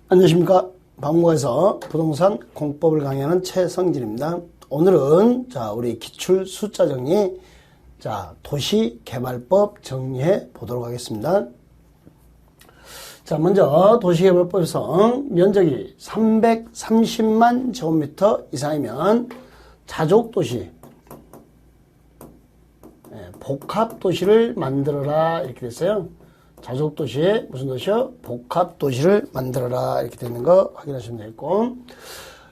안녕하십니까. 박물관에서 부동산 공법을 강의하는 최성진입니다. 오늘은 우리 기출 숫자 정리, 도시개발법 정리해 보도록 하겠습니다. 먼저 도시개발법에서 면적이 330만 제곱미터 이상이면 자족도시, 복합도시를 만들어라 이렇게 됐어요. 자족도시에 무슨 도시요? 복합도시를 만들어라 이렇게 되는 거 확인하시면 되겠고,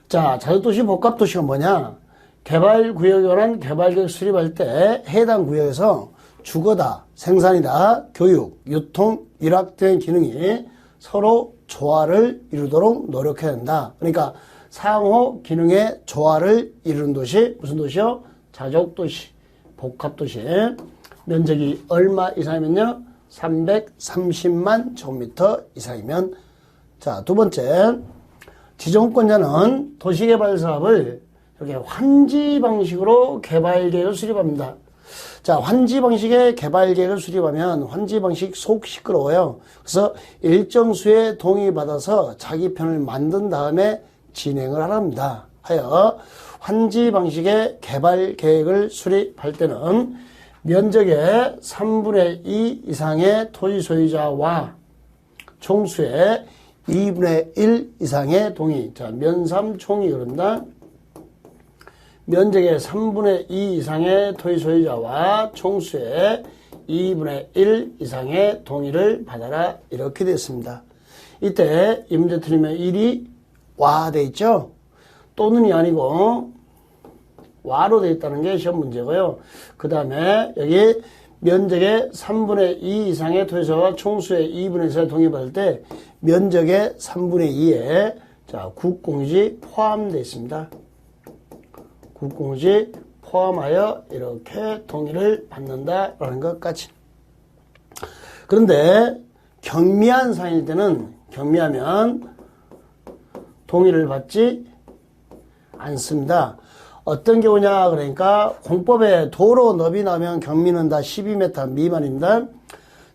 자족도시 복합도시가 뭐냐? 개발구역에 관한 개발계획 수립할 때 해당 구역에서 주거다, 생산이다, 교육, 유통, 일학 등 기능이 서로 조화를 이루도록 노력해야 된다. 그러니까 상호 기능의 조화를 이루는 도시, 무슨 도시요? 자족도시, 복합도시. 면적이 얼마 이상이면요? 330만 제곱미터 이상이면. 두 번째, 지정권자는 도시개발 사업을 이렇게 환지 방식으로 개발 계획을 수립합니다. 환지 방식의 개발 계획을 수립하면 환지 방식 속 시끄러워요. 그래서 일정 수의 동의받아서 자기 편을 만든 다음에 진행을 하랍니다. 하여 환지 방식의 개발 계획을 수립할 때는 면적의 3분의 2 이상의 토지 소유자와 총수의 2분의 1 이상의 동의. 면삼총이 그런다. 면적의 3분의 2 이상의 토지 소유자와 총수의 2분의 1 이상의 동의를 받아라. 이렇게 되었습니다. 이때 이 문제 틀리면 1이 와 돼 있죠? 또는이 아니고 와로 되어 있다는 게 시험 문제고요. 그 다음에 여기 면적의 3분의 2 이상의 토지소유자와 총수의 2분의 1을 동의받을 때 면적의 3분의 2에 국공유지 포함되어 있습니다. 국공유지 포함하여 이렇게 동의를 받는다라는 것까지. 그런데 경미한 사항일 때는 경미하면 동의를 받지 않습니다. 어떤 경우냐 그러니까 공법에 도로 너비 나오면 경미는 다 12m 미만입니다.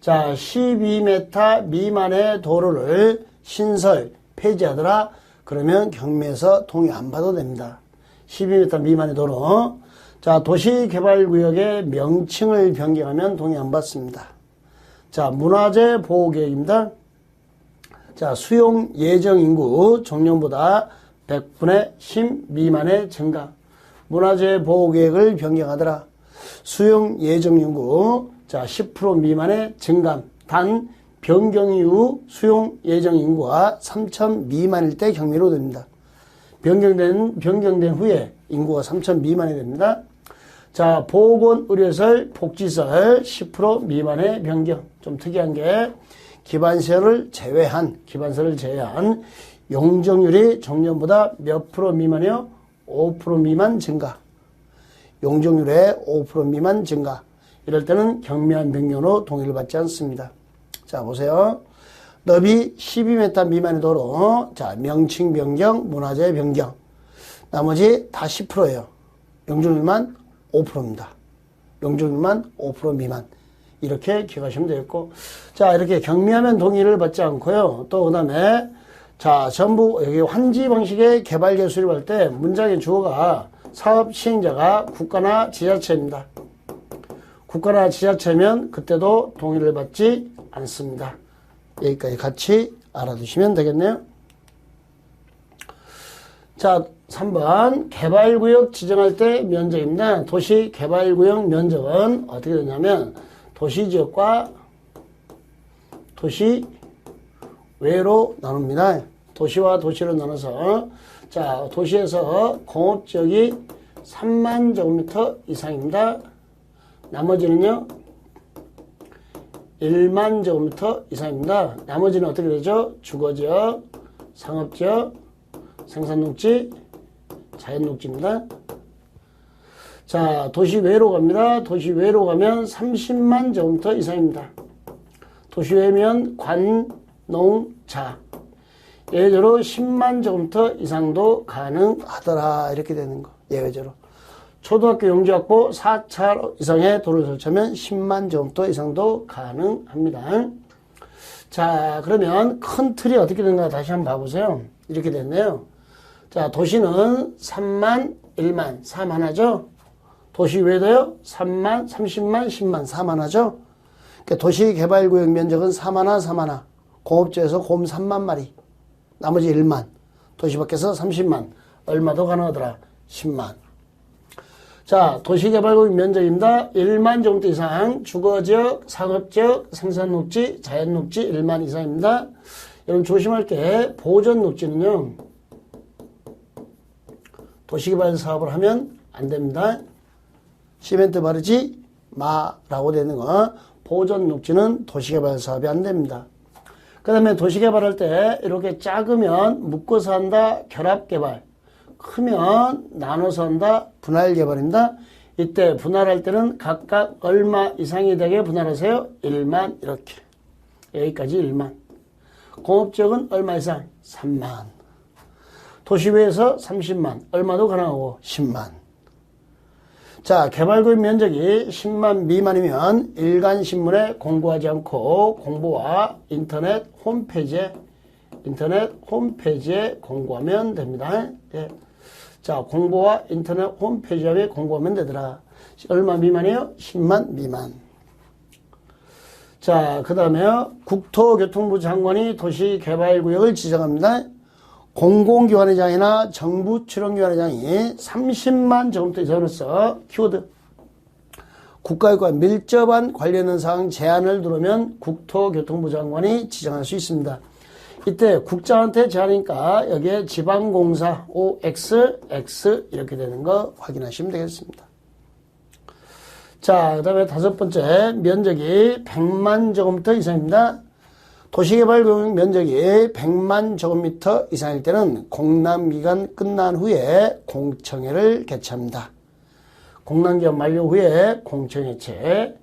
12m 미만의 도로를 신설 폐지하더라 그러면 경미해서 동의 안 받아도 됩니다. 12m 미만의 도로. 도시개발구역의 명칭을 변경하면 동의 안 받습니다. 문화재 보호계획입니다. 수용 예정 인구 정년보다 100분의 10 미만의 증가. 문화재 보호계획을 변경하더라. 수용 예정 인구 10% 미만의 증감. 단 변경 이후 수용 예정 인구가 3,000 미만일 때 경미로 됩니다. 변경된 후에 인구가 3,000 미만이 됩니다. 보건 의료시설 복지시설 10% 미만의 변경. 좀 특이한 게 기반시설을 제외한 용적률이 정년보다 몇 프로 미만이요? 5% 미만 증가. 용적률의 5% 미만 증가. 이럴 때는 경미한 변경으로 동의를 받지 않습니다. 보세요. 너비 12m 미만의 도로. 명칭 변경, 문화재 변경. 나머지 다 10%예요. 용적률만 5%입니다. 용적률만 5% 미만. 이렇게 기억하시면 되겠고. 이렇게 경미하면 동의를 받지 않고요. 또 그 다음에 전부 여기 환지 방식의 개발계획 수립할 때 문장의 주어가 사업 시행자가 국가나 지자체입니다. 국가나 지자체면 그때도 동의를 받지 않습니다. 여기까지 같이 알아두시면 되겠네요. 3번 개발구역 지정할 때 면적입니다. 도시개발구역 면적은 어떻게 되냐면 도시지역과 도시외로 나눕니다. 도시와 도시로 나눠서 도시에서 공업지역이 3만 제곱미터 이상입니다. 나머지는요 1만 제곱미터 이상입니다. 나머지는 어떻게 되죠? 주거지역, 상업지역, 생산녹지, 자연녹지입니다. 도시외로 갑니다. 도시외로 가면 30만 제곱미터 이상입니다. 도시외면 관, 농, 자. 예외적으로 10만 제곱미터 이상도 가능하더라. 이렇게 되는 거. 예외적으로. 초등학교 용지학부 4차 이상의 도로를 설치하면 10만 제곱미터 이상도 가능합니다. 자, 그러면 큰 틀이 어떻게 되는가 다시 한번 봐보세요. 이렇게 됐네요. 자, 도시는 3만, 1만, 4만 하죠? 도시 외에도요? 3만, 30만, 10만, 4만 하죠? 그러니까 도시개발구역 면적은 4만화, 4만화. 공업지에서 곰 3만 마리. 나머지 1만. 도시 밖에서 30만. 얼마도 가능하더라? 10만. 자, 도시개발구역 면적입니다. 1만 제곱미터 이상. 주거지역, 상업지역, 생산녹지, 자연녹지 1만 이상입니다. 여러분 조심할 게 보전녹지는요. 도시개발 사업을 하면 안 됩니다. 시멘트 바르지 마라고 되는 거. 보전녹지는 도시개발 사업이 안 됩니다. 그 다음에 도시개발할 때 이렇게 작으면 묶어서 한다. 결합개발. 크면 나눠서 한다. 분할개발입니다. 이때 분할할 때는 각각 얼마 이상이 되게 분할하세요. 1만 이렇게. 여기까지 1만. 공업지역은 얼마 이상? 3만. 도시외에서 30만. 얼마도 가능하고 10만. 자, 개발구역 면적이 10만 미만이면 일간신문에 공고하지 않고 공보와 인터넷 홈페이지에 공고하면 됩니다. 네. 자, 공보와 인터넷 홈페이지에 공고하면 되더라. 얼마 미만이에요? 10만 미만. 자, 그 다음에 국토교통부 장관이 도시개발구역을 지정합니다. 공공기관의 장이나 정부 출원기관의 장이 30만 제곱미터 이상으로서 키워드 국가유과 밀접한 관련된 사항 제한을 두르면 국토교통부 장관이 지정할 수 있습니다. 이때 국장한테 제한이니까 여기에 지방공사 OX, X 이렇게 되는 거 확인하시면 되겠습니다. 자, 그 다음에 다섯 번째 면적이 100만 제곱미터 이상입니다. 도시개발구역 면적이 100만 제곱미터 이상일 때는 공람기간 끝난 후에 공청회를 개최합니다. 공람기간 만료 후에 공청회체.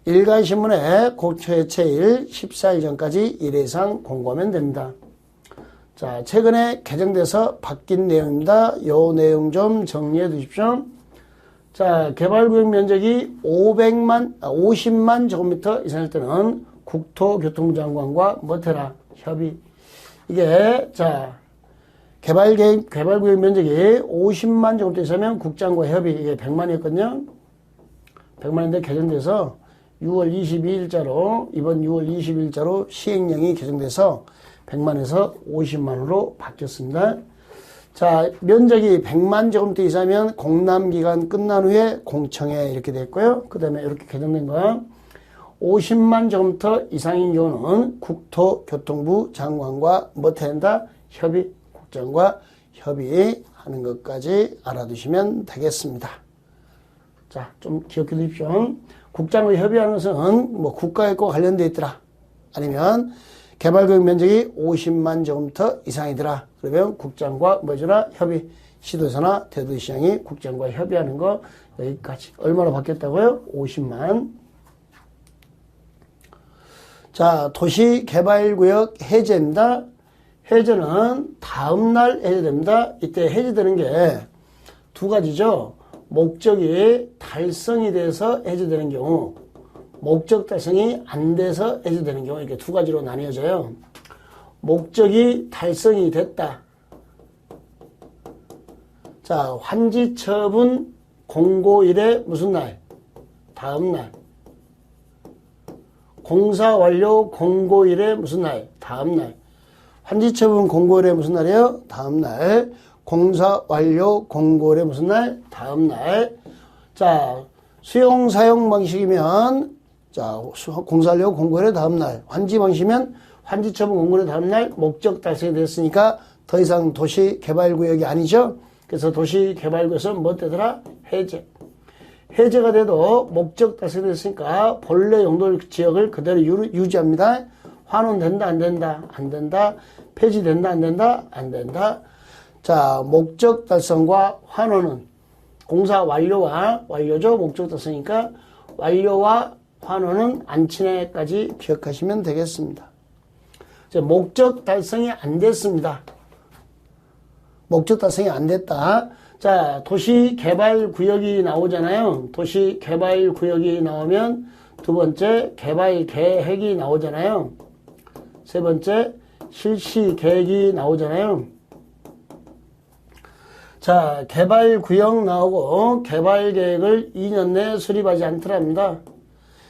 일간신문에 공청회체일 14일 전까지 1회 이상 공고하면 됩니다. 자, 최근에 개정돼서 바뀐 내용입니다. 요 내용 좀 정리해 두십시오. 자, 개발구역 면적이 50만 제곱미터 이상일 때는 국토교통부 장관과 뭐해라 협의. 이게 자 개발구역 면적이 50만 제곱미터 이상이면 국장과 협의. 이게 100만이었거든요. 100만인데 개정돼서 6월 22일자로 이번 6월 22일자로 시행령이 개정돼서 100만에서 50만으로 바뀌었습니다. 자, 면적이 100만 제곱미터 이상이면 공람기간 끝난 후에 공청회 이렇게 됐고요. 그 다음에 이렇게 개정된 거 50만 제곱미터 이상인 경우는 국토교통부 장관과 뭐한다? 협의, 국장과 협의하는 것까지 알아두시면 되겠습니다. 자, 좀 기억해 두십시오. 국장과 협의하는 것은 뭐 국가에 꼭 관련되어 있더라. 아니면 개발구역 면적이 50만 제곱미터 이상이더라. 그러면 국장과 뭐더라? 협의. 시도에서나 대도시장이 국장과 협의하는 거 여기까지. 얼마나 바뀌었다고요? 50만. 자, 도시개발구역 해제입니다. 해제는 다음날 해제됩니다. 이때 해제되는 게 두 가지죠. 목적이 달성이 돼서 해제되는 경우, 목적 달성이 안 돼서 해제되는 경우, 이렇게 두 가지로 나뉘어져요. 목적이 달성이 됐다. 자, 환지처분 공고일에 무슨 날? 다음날. 공사 완료 공고일에 무슨 날? 다음날. 환지처분 공고일에 무슨 날이에요? 다음날. 공사 완료 공고일에 무슨 날? 다음날. 자, 수용 사용 방식이면 자, 공사 완료 공고일에 다음날. 환지 방식이면 환지처분 공고일에 다음날. 목적 달성이 됐으니까 더 이상 도시개발구역이 아니죠. 그래서 도시개발구역에서 뭐 되더라? 해제. 해제가 돼도 목적 달성됐으니까 본래 용도 지역을 그대로 유지합니다. 환원된다, 안 된다? 안 된다. 폐지된다, 안 된다? 안 된다. 자, 목적 달성과 환원은 공사 완료죠. 목적 달성이니까 완료와 환원은 안 친해까지 기억하시면 되겠습니다. 이제 목적 달성이 안 됐습니다. 목적 달성이 안 됐다. 자, 도시개발구역이 나오잖아요. 도시개발구역이 나오면 두 번째 개발계획이 나오잖아요. 세 번째 실시 계획이 나오잖아요. 자, 개발구역 나오고 개발계획을 2년 내에 수립하지 않더랍니다.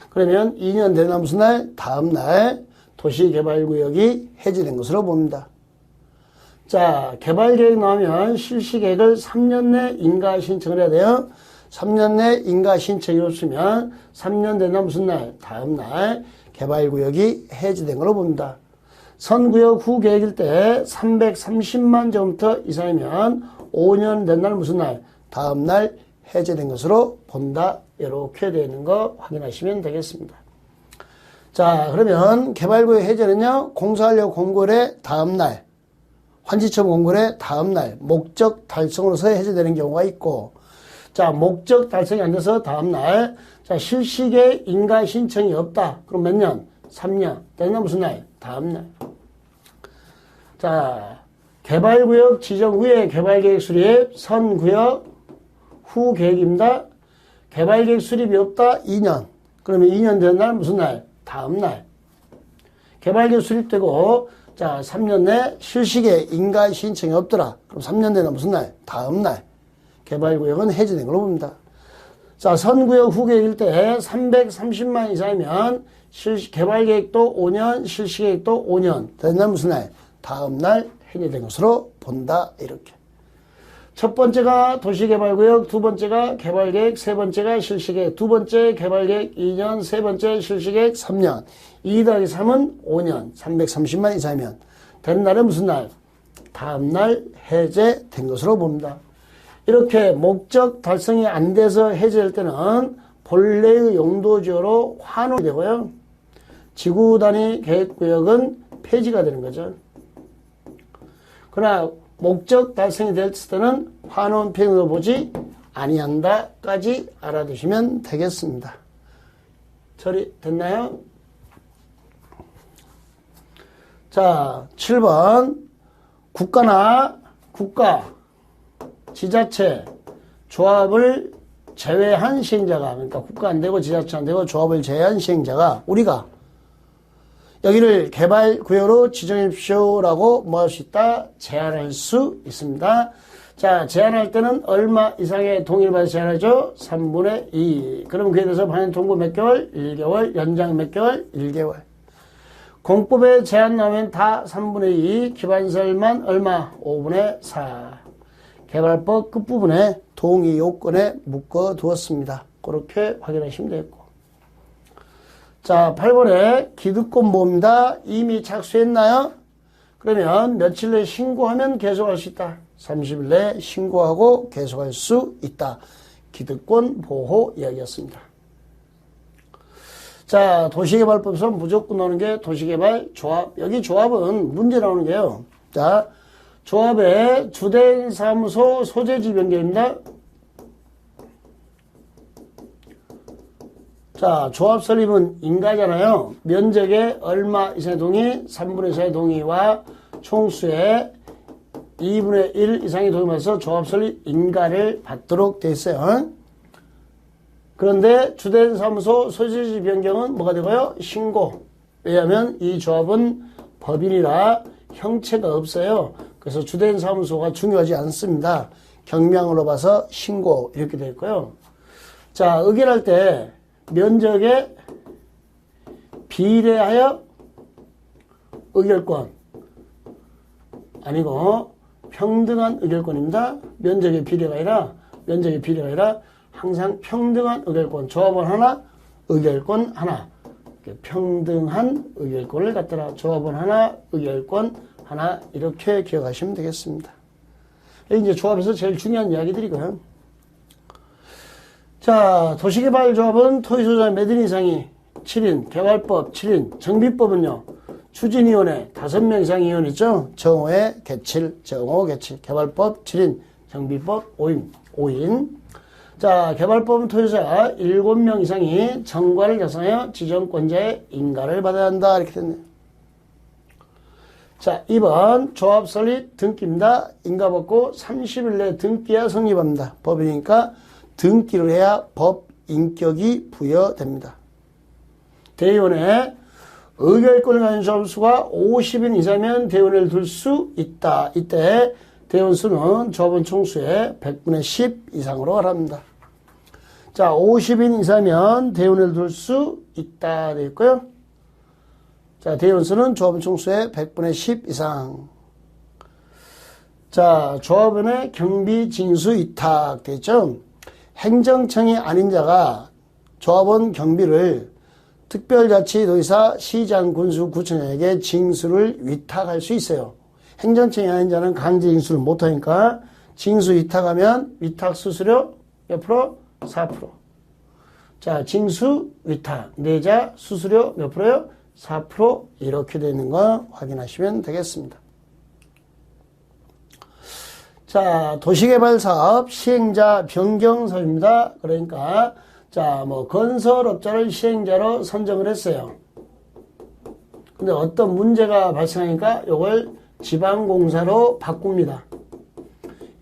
그러면 2년 되나 무슨 날? 다음 날 도시개발구역이 해제된 것으로 봅니다. 자, 개발계획 나오면 실시계획을 3년 내 인가 신청을 해야 돼요. 3년 내 인가 신청이 없으면 3년 되나 무슨 날? 다음 날 개발구역이 해제된 걸로 봅니다. 선구역 후 계획일 때 330만 제곱미터 이상이면 5년 된 날 무슨 날? 다음 날 해제된 것으로 본다. 이렇게 되어 있는 거 확인하시면 되겠습니다. 자, 그러면 개발구역 해제는요, 공사하려고 공고일의 다음 날, 환지처분 공고일의 다음 날, 목적 달성으로서 해제되는 경우가 있고, 자, 목적 달성이 안 돼서 다음 날, 자, 실시계획 인가 신청이 없다. 그럼 몇 년? 3년. 됐나 무슨 날? 다음 날. 자, 개발구역 지정 후에 개발계획 수립, 선구역 후 계획입니다. 개발계획 수립이 없다. 2년. 그러면 2년 된 날 무슨 날? 다음 날. 개발계획 수립되고, 자, 3년 내 실시계획 인가 신청이 없더라. 그럼 3년 되나 무슨 날? 다음 날. 개발구역은 해제된 걸로 봅니다. 자, 선구역 후 계획일 때 330만 이상이면 개발계획도 5년, 실시계획도 5년. 된 날 무슨 날? 다음 날 해제된 것으로 본다. 이렇게. 첫 번째가 도시개발구역, 두 번째가 개발계획, 세 번째가 실시계획, 두 번째 개발계획 2년, 세 번째 실시계획 3년. 2 더하기 3은 5년, 330만 이상이면 된 날은 무슨 날? 다음 날 해제된 것으로 봅니다. 이렇게 목적 달성이 안 돼서 해제될 때는 본래의 용도지역으로 환원이 되고요. 지구단위 계획구역은 폐지가 되는 거죠. 그러나 목적 달성이 될 때는 환원 폐지로 보지 아니한다까지 알아두시면 되겠습니다. 처리 됐나요? 자, 7번 국가, 지자체, 조합을 제외한 시행자가, 그러니까 국가 안 되고 지자체 안 되고 조합을 제외한 시행자가 우리가 여기를 개발구역으로 지정해 주십시오라고 뭐 할 수 있다? 제한할 수 있습니다. 자, 제한할 때는 얼마 이상의 동의를 받아 제한하죠? 3분의 2. 그럼 그에 대해서 반영 통보 몇 개월? 1개월. 연장 몇 개월? 1개월. 공법에 제한 나오면 다 3분의 2. 기반설만 얼마? 5분의 4. 개발법 끝부분에 동의 요건에 묶어 두었습니다. 그렇게 확인하시면 되겠고. 자, 8번에 기득권 보호입니다. 이미 착수했나요? 그러면 며칠 내에 신고하면 계속할 수 있다. 30일 내에 신고하고 계속할 수 있다. 기득권 보호 이야기였습니다. 자, 도시개발법에서 무조건 나오는 게 도시개발 조합. 여기 조합은 문제 나오는 게요. 자, 조합의 주된 사무소 소재지 변경입니다. 자, 조합 설립은 인가잖아요. 면적의 얼마 이상의 동의, 3분의 4의 동의와 총수의 2분의 1 이상의 동의에서 조합 설립 인가를 받도록 되어 있어요. 그런데 주된 사무소 소재지 변경은 뭐가 되고요? 신고. 왜냐하면 이 조합은 법인이라 형체가 없어요. 그래서 주된 사무소가 중요하지 않습니다. 경명으로 봐서 신고 이렇게 되어 있고요. 자, 의결할 때 면적에 비례하여 의결권 아니고 평등한 의결권입니다. 면적의 비례가 아니라 항상 평등한 의결권. 조합원 하나, 의결권 하나. 평등한 의결권을 갖더라. 조합원 하나, 의결권 하나. 이렇게 기억하시면 되겠습니다. 이제 조합에서 제일 중요한 이야기들이고요. 자, 도시개발조합은 토지소유자 몇 인 이상이 7인, 개발법 7인, 정비법은요, 추진위원회 5명 이상 위원 있죠? 정오회 개칠, 개발법 7인, 정비법 5인. 자, 개발법은 토지소유자 7명 이상이 정과를 작성하여 지정권자의 인가를 받아야 한다. 이렇게 됐네요. 자, 2번 조합 설립 등기입니다. 인가 받고 30일 내에 등기해야 성립합니다. 법이니까 등기를 해야 법 인격이 부여됩니다. 대의원의 의결권을 가진 조합수가 50인 이상이면 대원을 둘 수 있다. 이때 대원수는 조합원 총수의 100분의 10 이상으로 하랍니다. 자, 50인 이상이면 대원을 둘 수 있다. 되어 있고요. 자, 대원수는 조합원 총수의 100분의 10 이상. 자, 조합원의 경비 징수 위탁 되죠. 행정청이 아닌 자가 조합원 경비를 특별자치도지사, 시장, 군수, 구청장에게 징수를 위탁할 수 있어요. 행정청이 아닌 자는 강제 징수를 못하니까 징수 위탁하면 위탁 수수료 몇 프로? 4%. 자, 징수 위탁 내자 수수료 몇 프로요? 4% 이렇게 되는 거 확인하시면 되겠습니다. 자, 도시개발사업 시행자 변경 사유입니다. 그러니까 자, 뭐 건설업자를 시행자로 선정을 했어요. 근데 어떤 문제가 발생하니까 이걸 지방공사로 바꿉니다.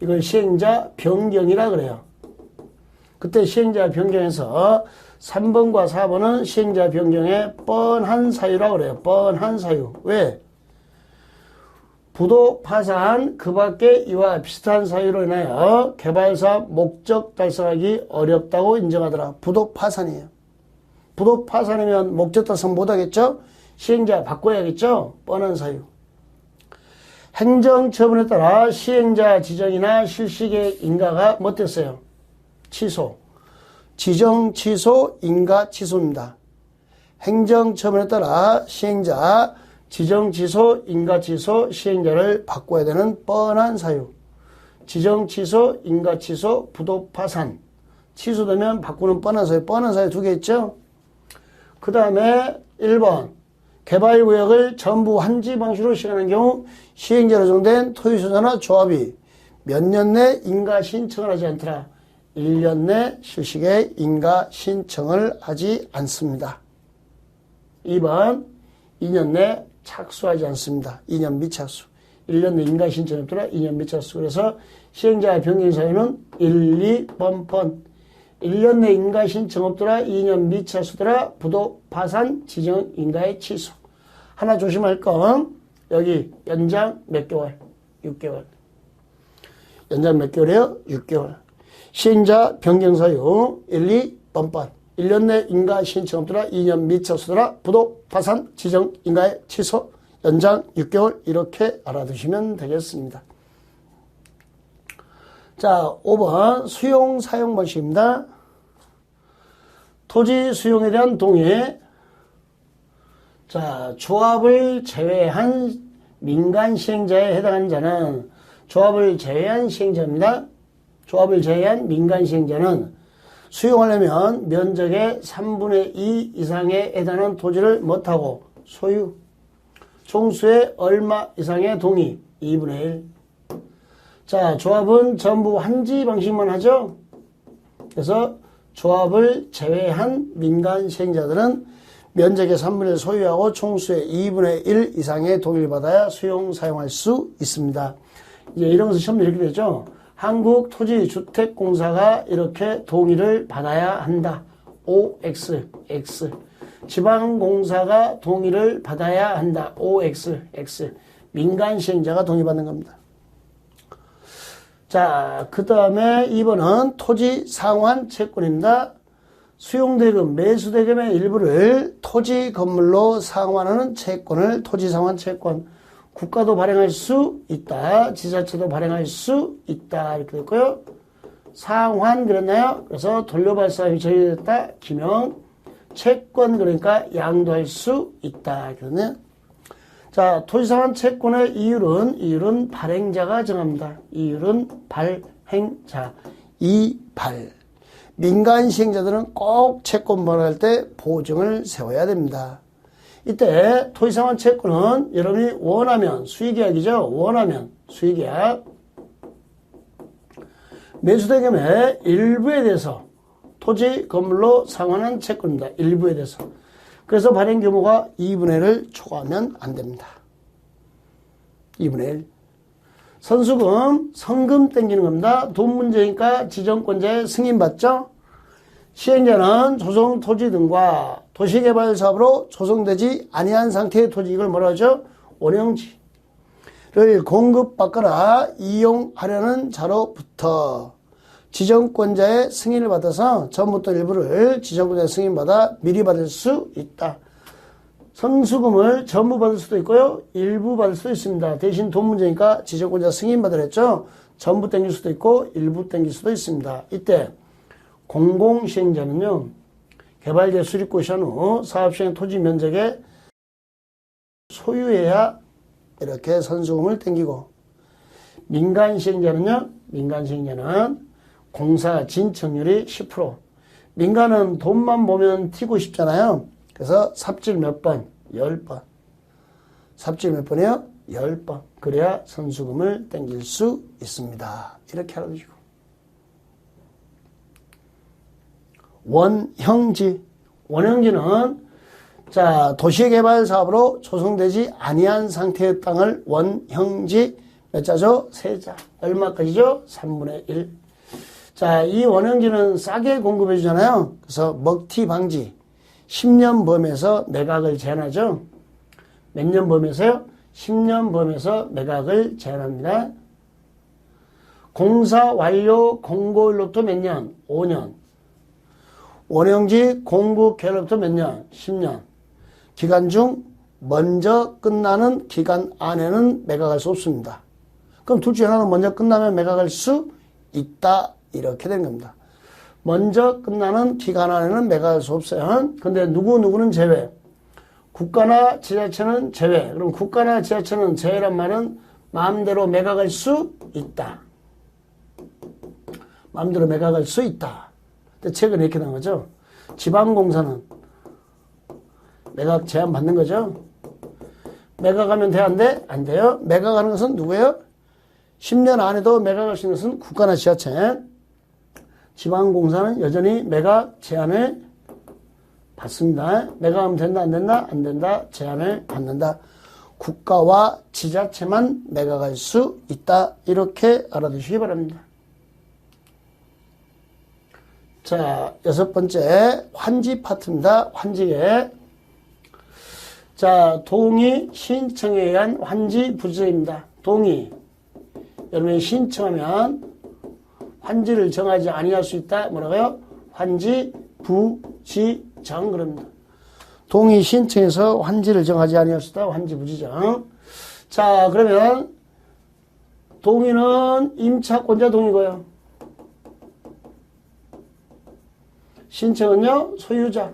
이걸 시행자 변경이라 그래요. 그때 시행자 변경에서 3번과 4번은 시행자 변경의 뻔한 사유라고 그래요. 뻔한 사유. 왜? 부도 파산 그 밖에 이와 비슷한 사유로 인하여 개발사업 목적 달성하기 어렵다고 인정하더라. 부도 파산이에요. 부도 파산이면 목적 달성 못하겠죠? 시행자 바꿔야겠죠? 뻔한 사유. 행정처분에 따라 시행자 지정이나 실시계획 인가가 뭐 됐어요? 취소. 지정 취소, 인가 취소입니다. 행정처분에 따라 시행자 지정 취소, 인가 취소, 시행자를 바꿔야 되는 뻔한 사유. 지정 취소, 인가 취소, 부도 파산. 취소되면 바꾸는 뻔한 사유. 뻔한 사유 두 개 있죠? 그 다음에 1번. 개발구역을 전부 한지 방식으로 시행하는 경우 시행자로 정된 토지소유자나 조합이 몇 년 내 인가 신청을 하지 않더라. 1년 내 실시계획 인가 신청을 하지 않습니다. 2번. 2년 내 착수하지 않습니다. 2년 미착수. 1년 내 인가 신청이 없더라. 2년 미착수. 그래서 시행자 변경 사유는 1, 2번. 1년 내 인가 신청 없더라. 2년 미착수더라. 부도 파산 지정 인가의 취소. 하나 조심할 건 여기 연장 몇 개월? 6개월. 연장 몇 개월이에요? 6개월. 시행자 변경 사유 1, 2번. 1년 내 인가 신청 없더라. 2년 미착수더라. 부도 파산 지정 인가의 취소. 연장 6개월 이렇게 알아두시면 되겠습니다. 자, 5번 수용 사용 방식입니다. 토지 수용에 대한 동의. 자, 조합을 제외한 민간 시행자에 해당하는 자는 조합을 제외한 시행자입니다. 조합을 제외한 민간 시행자는 수용하려면 면적의 3분의 2 이상에 해당하는 토지를 못하고 소유, 총수의 얼마 이상의 동의 2분의 1. 자, 조합은 전부 한지 방식만 하죠. 그래서 조합을 제외한 민간 시행자들은 면적의 3분의 1 소유하고 총수의 2분의 1 이상의 동의를 받아야 수용 사용할 수 있습니다. 이제 이런 것을 시험에 이렇게 되죠. 한국토지주택공사가 이렇게 동의를 받아야 한다. OX, X. 지방공사가 동의를 받아야 한다. OX, X. 민간 시행자가 동의받는 겁니다. 자, 그 다음에 2번은 토지 상환 채권입니다. 수용대금, 매수대금의 일부를 토지 건물로 상환하는 채권을 토지 상환 채권. 국가도 발행할 수 있다. 지자체도 발행할 수 있다. 이렇게 됐고요. 상환 그랬나요? 그래서 돌려받을 사람이 정해졌다. 기명. 채권 그러니까 양도할 수 있다. 이렇게 됐네요. 자, 토지상환 채권의 이율은 발행자가 정합니다. 이율은 발행자. 이발. 민간 시행자들은 꼭 채권 발행할 때 보증을 세워야 됩니다. 이때 토지상환 채권은 여러분이 원하면 수의계약이죠. 원하면 수의계약. 매수대금의 일부에 대해서 토지 건물로 상환한 채권입니다. 일부에 대해서. 그래서 발행 규모가 2분의 1을 초과하면 안 됩니다. 2분의 1. 선수금, 성금 땡기는 겁니다. 돈 문제니까 지정권자의 승인 받죠? 시행자는 조성 토지 등과 도시개발 사업으로 조성되지 아니한 상태의 토지, 이걸 뭐라 하죠? 원형지를 공급받거나 이용하려는 자로부터 지정권자의 승인을 받아서 전부터 일부를 지정권자의 승인받아 미리 받을 수 있다. 선수금을 전부 받을 수도 있고요, 일부 받을 수도 있습니다. 대신 돈 문제니까 지정권자 승인받으라 했죠. 전부 땡길 수도 있고 일부 땡길 수도 있습니다. 이때 공공시행자는요, 개발재 수립고 시한 후 사업시행 토지 면적에 소유해야 이렇게 선수금을 땡기고, 민간시행자는요, 민간시행자는 공사 진척률이 10%. 민간은 돈만 보면 튀고 싶잖아요. 그래서 삽질 몇 번? 10번. 삽질 몇 번이요? 10번. 그래야 선수금을 땡길 수 있습니다. 이렇게 알아두시고. 원형지. 원형지는 자, 도시개발 사업으로 조성되지 아니한 상태의 땅을 원형지 몇 자죠? 세 자. 얼마까지죠? 3분의 1. 자, 이 원형지는 싸게 공급해 주잖아요. 그래서 먹튀 방지. 10년 범위에서 매각을 제한하죠. 몇 년 범위에서요? 10년 범위에서 매각을 제한합니다. 공사 완료 공고일로부터 몇 년? 5년. 원형지 공급 개로부터 몇 년? 10년. 기간 중 먼저 끝나는 기간 안에는 매각할 수 없습니다. 그럼 둘 중에 하나는 먼저 끝나면 매각할 수 있다. 이렇게 된 겁니다. 먼저 끝나는 기간 안에는 매각할 수 없어요. 근데 누구는 제외. 국가나 지자체는 제외. 그럼 국가나 지자체는 제외란 말은 마음대로 매각할 수 있다. 마음대로 매각할 수 있다. 근데 최근에 이렇게 나온 거죠. 지방공사는 매각 제한 받는 거죠. 매각하면 돼, 안 돼? 안 돼요. 매각하는 것은 누구예요? 10년 안에도 매각할 수 있는 것은 국가나 지자체. 지방공사는 여전히 매각 제한을 받습니다. 매각하면 된다, 안 된다? 안 된다. 제한을 받는다. 국가와 지자체만 매각할 수 있다. 이렇게 알아두시기 바랍니다. 자, 6번째 환지 파트입니다. 환지에 자, 동의 신청에 의한 환지 부지입니다. 동의. 여러분이 신청하면 환지를 정하지 아니할 수 있다. 뭐라고요? 환지 부지정 그럽니다. 동의 신청해서 환지를 정하지 아니할 수 있다. 환지 부지정. 자, 그러면 동의는 임차권자 동의고요. 신청은요, 소유자.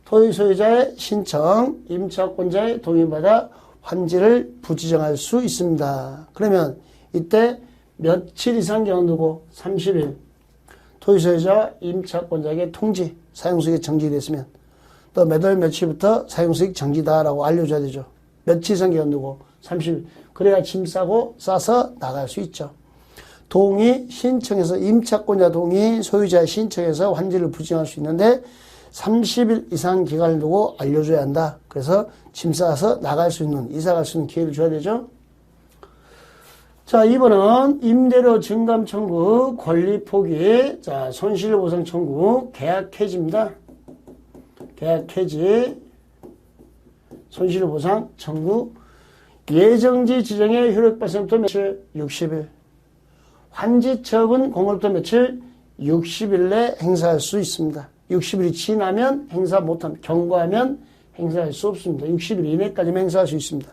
토지 소유자의 신청, 임차권자의 동의받아 환지를 부지정할 수 있습니다. 그러면 이때 며칠 이상 기간 두고 30일 토지 소유자 임차권자에게 통지, 사용수익이 정지됐으면 또 몇 월 며칠부터 사용수익 정지다라고 알려줘야 되죠. 며칠 이상 기간 두고 30일. 그래야 짐 싸서 나갈 수 있죠. 동의 신청해서 임차권자 동의 소유자 신청해서 환지를 부지정할 수 있는데 30일 이상 기간을 두고 알려줘야 한다. 그래서 짐 싸서 나갈 수 있는, 이사 갈 수 있는 기회를 줘야 되죠. 자, 2번은 임대료 증감 청구, 권리 포기, 자, 손실보상 청구, 계약 해지입니다. 계약 해지, 손실보상 청구, 예정지 지정의 효력 발생부터 며칠? 60일. 환지 처분 공고부터 며칠? 60일 내 행사할 수 있습니다. 60일이 지나면 행사 못합니다. 경고하면 행사할 수 없습니다. 60일 이내까지만 행사할 수 있습니다.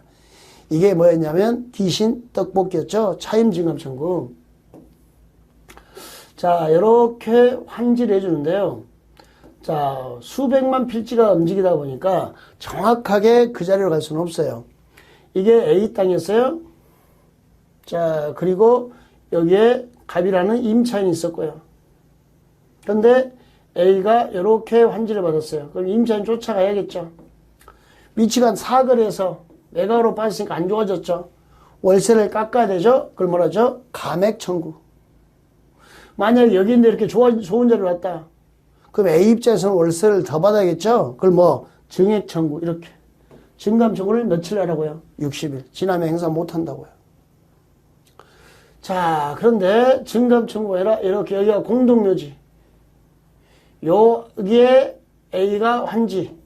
이게 뭐였냐면 디신 떡볶이였죠. 차임증감 청구. 자, 이렇게 환지를 해주는데요. 자, 수백만 필지가 움직이다 보니까 정확하게 그 자리로 갈 수는 없어요. 이게 A 땅이었어요. 자, 그리고 여기에 갑이라는 임차인이 있었고요. 그런데 A가 이렇게 환지를 받았어요. 그럼 임차인 쫓아가야겠죠. 위치가 사거리에서 매각으로 빠졌으니까 안 좋아졌죠. 월세를 깎아야 되죠. 그걸 뭐라죠? 감액 청구. 만약에 여기인데 이렇게 좋은 자리로 왔다. 그럼 A 입장에서는 월세를 더 받아야겠죠. 그걸 뭐 증액 청구 이렇게. 증감 청구를 며칠 하라고요? 60일. 지나면 행사 못 한다고요. 자, 그런데 증감 청구가 아니라 이렇게 여기가 공동묘지. 여기에 A가 환지.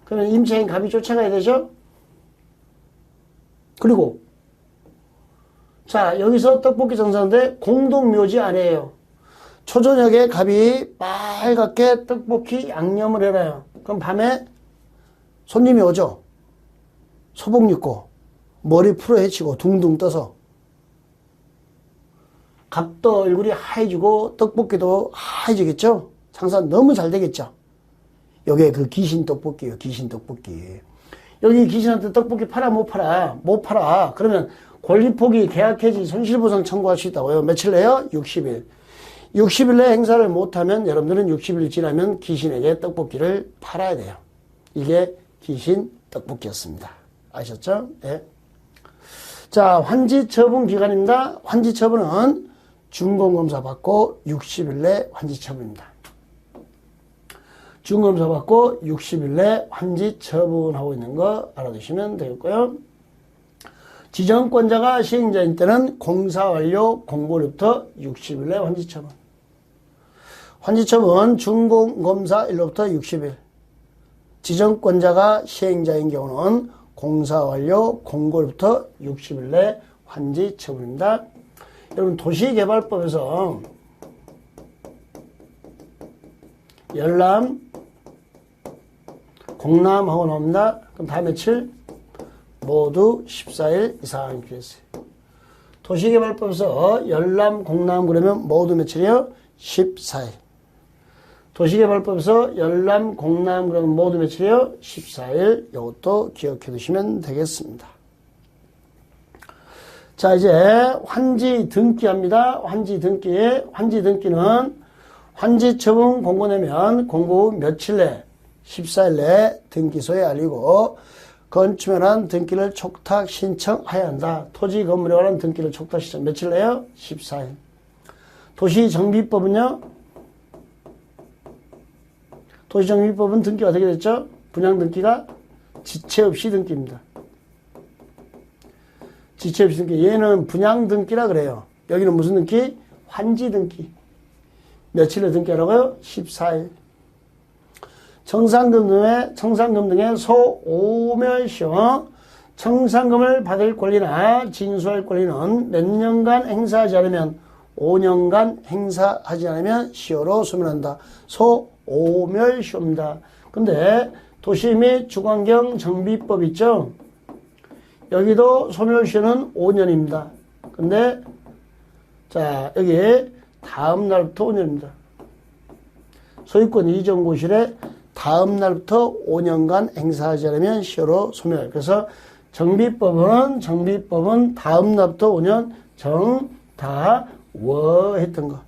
그러면 임차인 갑이 쫓아가야 되죠? 그리고 자, 여기서 떡볶이 정사인데 공동묘지 아니에요. 초저녁에 갑이 빨갛게 떡볶이 양념을 해놔요. 그럼 밤에 손님이 오죠? 소복 입고 머리 풀어 헤치고 둥둥 떠서 갑도 얼굴이 하얘지고 떡볶이도 하얘지겠죠? 장사 너무 잘 되겠죠? 여기에 그 귀신 떡볶이에요. 귀신 떡볶이. 여기 귀신한테 떡볶이 팔아 못 팔아? 못 팔아. 그러면 권리포기, 계약해지, 손실보상 청구할 수 있다고요. 며칠 내요? 60일. 60일 내에 행사를 못하면 여러분들은 60일 지나면 귀신에게 떡볶이를 팔아야 돼요. 이게 귀신 떡볶이였습니다. 아셨죠? 네. 자, 환지 처분 기간입니다. 환지 처분은 준공검사 받고 60일 내 환지 처분입니다. 준검사 받고 60일 내 환지 처분하고 있는 거 알아두시면 되겠고요. 지정권자가 시행자인 때는 공사 완료 공고일부터 60일 내 환지 처분. 환지 처분 준공검사 일로부터 60일. 지정권자가 시행자인 경우는 공사 완료 공고일부터 60일 내 환지 처분입니다. 여러분 도시개발법에서 열람, 공람하고 나옵니다. 그럼 다 며칠? 모두 14일 이상 필요했어요. 도시개발법에서 열람, 공람 그러면 모두 며칠이요? 14일. 도시개발법에서 열람, 공람 그러면 모두 며칠이요? 14일. 이것도 기억해 두시면 되겠습니다. 자, 이제 환지 등기합니다. 환지 등기. 환지 등기는 환지 처분 공고 내면 공고 며칠 내 14일 내 등기소에 알리고 건축면한 등기를 촉탁 신청해야 한다. 토지 건물에 관한 등기를 촉탁 신청 며칠 내요? 14일. 도시정비법은요? 도시정비법은 등기가 어떻게 됐죠? 분양 등기가 지체 없이 등기입니다. 지체 없이 등기. 얘는 분양 등기라 그래요. 여기는 무슨 등기? 환지 등기. 며칠에 등기하라고요? 14일. 청산금 등의 소오멸시효, 청산금을 받을 권리나 징수할 권리는 몇 년간 행사하지 않으면 5년간 행사하지 않으면 시효로 소멸한다. 소오멸시효입니다. 근데 도시 및 주거환경 정비법 있죠? 여기도 소멸시효는 5년입니다. 근데 자, 여기 다음 날부터 5년입니다. 소유권 이전 고실에 다음 날부터 5년간 행사하지 않으면 시효로 소멸. 그래서 정비법은 다음 날부터 5년 정다워 했던 거.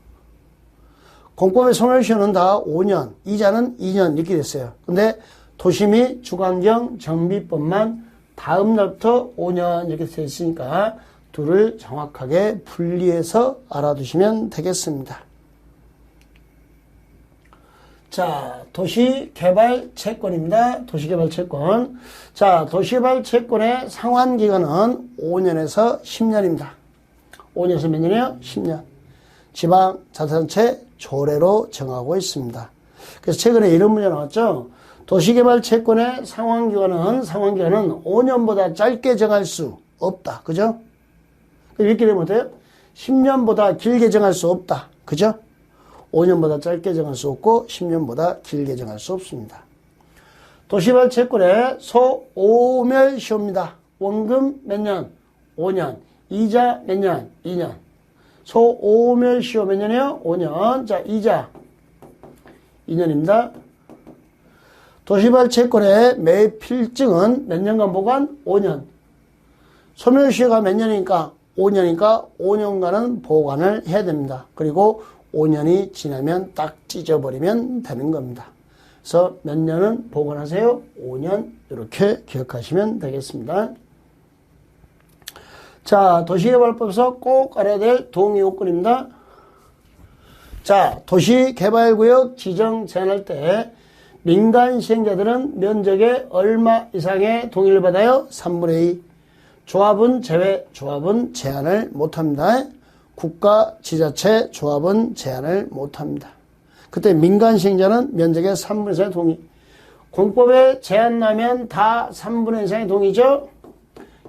공법의 소멸시효는 다 5년, 이자는 2년 이렇게 됐어요. 근데 도시 및 주거환경 정비법만 다음 날부터 5년 이렇게 되어 있으니까 둘을 정확하게 분리해서 알아두시면 되겠습니다. 자, 도시개발채권입니다. 도시개발채권. 자, 도시개발채권의 상환기간은 5년에서 10년입니다. 5년에서 몇 년이에요? 10년. 지방자치단체 조례로 정하고 있습니다. 그래서 최근에 이런 문제 나왔죠? 도시개발채권의 상환기간은 5년보다 짧게 정할 수 없다. 그죠? 이렇게 되면 어때요? 10년보다 길게 정할 수 없다. 그죠? 5년보다 짧게 정할 수 없고 10년보다 길게 정할 수 없습니다. 도시개발 채권의 소오멸시효입니다. 원금 몇 년? 5년. 이자 몇 년? 2년. 소오멸시효 몇 년이에요? 5년. 자, 이자 2년입니다. 도시개발 채권의 매필증은 몇 년간 보관? 5년. 소멸시효가 몇 년이니까? 5년이니까 5년간은 보관을 해야 됩니다. 그리고 5년이 지나면 딱 찢어버리면 되는 겁니다. 그래서 몇 년은 보관하세요? 5년 이렇게 기억하시면 되겠습니다. 자, 도시개발법에서 꼭 알아야 될 동의요건입니다. 자, 도시개발구역 지정 제한할 때 민간 시행자들은 면적의 얼마 이상의 동의를 받아요? 3분의 2. 조합은 제외, 조합은 제한을 못합니다. 국가, 지자체, 조합은 제한을 못합니다. 그때 민간 시행자는 면적의 3분의 4의 동의. 공법에 제한 나면 다 3분의 4의 동의죠.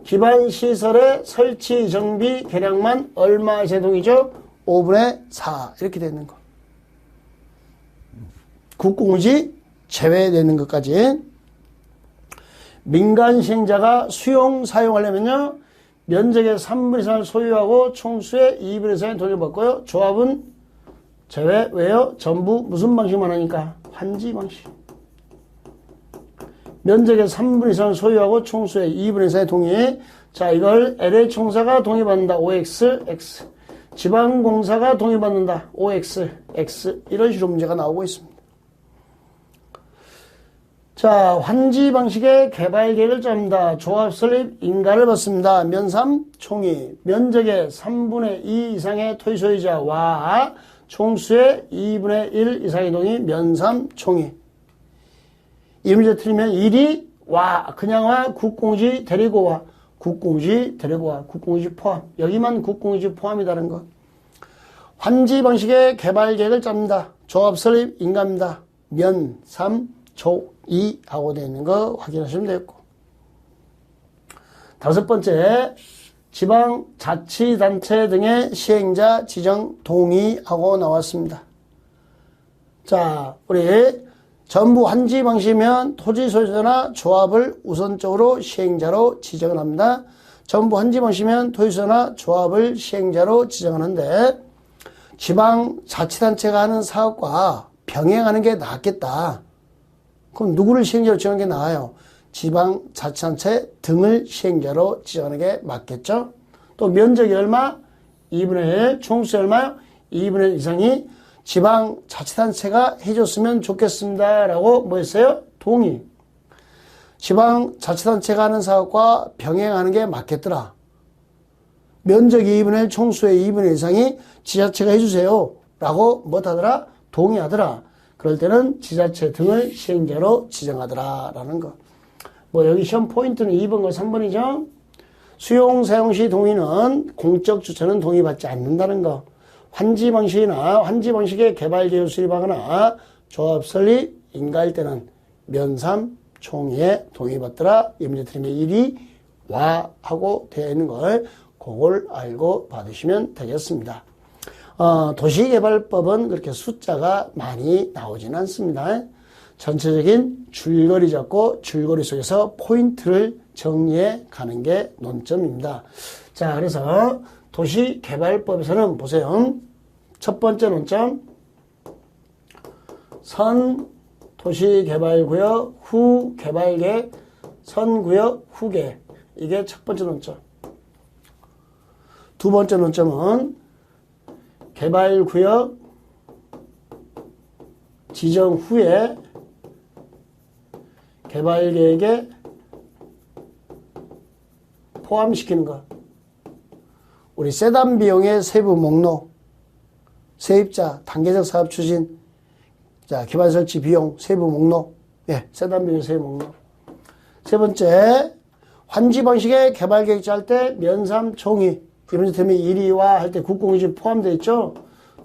기반시설의 설치, 정비, 개량만 얼마 이상의 동의죠. 5분의 4 이렇게 되는 거. 국공지 제외되는 것까지. 민간 시행자가 수용, 사용하려면요. 면적의 3분의 3을 소유하고 총수의 2분의 3의 돈을 받고요. 조합은 제외, 왜요? 전부 무슨 방식만 하니까? 환지 방식. 면적의 3분의 3을 소유하고 총수의 2분의 4의 동의. 자, 이걸 LA 총사가 동의받는다. OX, X. 지방공사가 동의받는다. OX, X. 이런 식으로 문제가 나오고 있습니다. 자, 환지 방식의 개발 계획을 짭니다. 조합 설립 인가를 받습니다. 면삼 총의. 면적의 3분의 2 이상의 토지 소유자와 총수의 2분의 1 이상의 동의 면삼 총의. 이 문제 틀리면 1이 와, 그냥 와, 국공지 데리고 와. 국공지 데리고 와. 국공지 포함. 여기만 국공지 포함이라는 거. 환지 방식의 개발 계획을 짭니다. 조합 설립 인가입니다. 면, 삼, 조, 이 하고 되어 있는 거 확인하시면 되겠고. 다섯 번째, 지방자치단체 등의 시행자 지정 동의하고 나왔습니다. 자, 우리 전부 환지 방식이면 토지 소유자나 조합을 우선적으로 시행자로 지정을 합니다. 전부 환지 방식이면 토지 소유자나 조합을 시행자로 지정하는데 지방자치단체가 하는 사업과 병행하는 게 낫겠다. 그럼 누구를 시행자로 지정하는 게 나아요? 지방자치단체 등을 시행자로 지정하는 게 맞겠죠? 또 면적이 얼마? 2분의 1, 총수 얼마요? 2분의 1 이상이 지방자치단체가 해줬으면 좋겠습니다. 라고 뭐 했어요? 동의. 지방자치단체가 하는 사업과 병행하는 게 맞겠더라. 면적이 2분의 1, 총수의 2분의 1 이상이 지자체가 해주세요. 라고 뭐하더라? 동의하더라. 그럴 때는 지자체 등을 시행자로 지정하더라. 라는 거. 뭐 여기 시험 포인트는 2번과 3번이죠. 수용, 사용 시 동의는 공적 주체는 동의받지 않는다는 거. 환지 방식이나 환지 방식의 개발 계획을 수립하거나 조합 설립, 인가할 때는 면삼, 총회에 동의받더라. 이 문제 틀리면 1이 와 하고 되어 있는 걸 그걸 알고 받으시면 되겠습니다. 도시개발법은 그렇게 숫자가 많이 나오지는 않습니다. 전체적인 줄거리 잡고 줄거리 속에서 포인트를 정리해 가는 게 논점입니다. 자, 그래서 도시개발법에서는 보세요. 첫 번째 논점, 선 도시개발구역 후 개발계획, 선구역 후계. 이게 첫 번째 논점. 두 번째 논점은 개발구역 지정 후에 개발계획에 포함시키는 것. 우리 세단 비용의 세부 목록, 세입자, 단계적 사업 추진, 자, 기반 설치 비용, 세부 목록, 예, 세단 비용 세부 목록. 세 번째, 환지 방식의 개발 계획 짤 때 면삼 총의, 이 문제 때문에 1위와 할 때 국공유지 포함되어 있죠.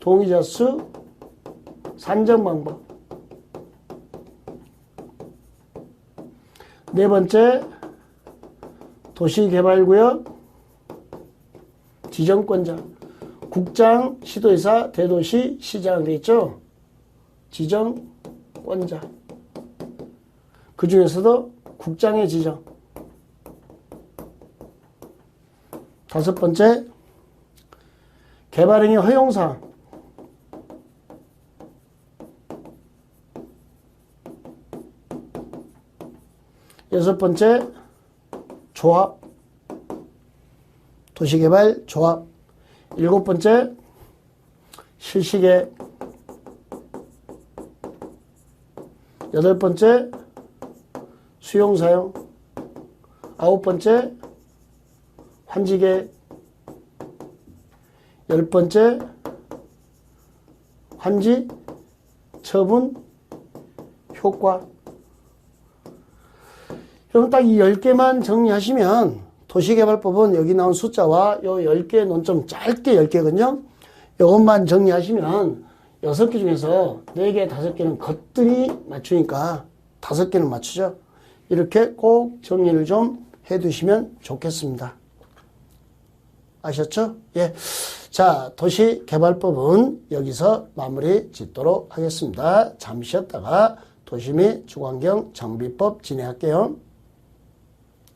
동의자 수, 산정 방법. 네 번째, 도시개발구역 지정권자. 국장, 시도의사, 대도시, 시장 되겠죠. 지정권자. 그 중에서도 국장의 지정. 다섯 번째, 개발행위 허용사항. 여섯 번째, 조합. 도시개발 조합. 일곱 번째, 실시계획. 여덟 번째, 수용사용. 아홉 번째, 환지계획. 열 번째, 환지, 처분, 효과. 여러분 딱 이 10개만 정리하시면 도시개발법은 여기 나온 숫자와 요 10개의 논점 짧게 10개거든요. 이것만 정리하시면 6개 중에서 4개, 5개는 것들이 맞추니까 5개는 맞추죠. 이렇게 꼭 정리를 좀 해두시면 좋겠습니다. 아셨죠? 예. 자, 도시개발법은 여기서 마무리 짓도록 하겠습니다. 잠시 쉬었다가 도시 및 주거환경 정비법 진행할게요.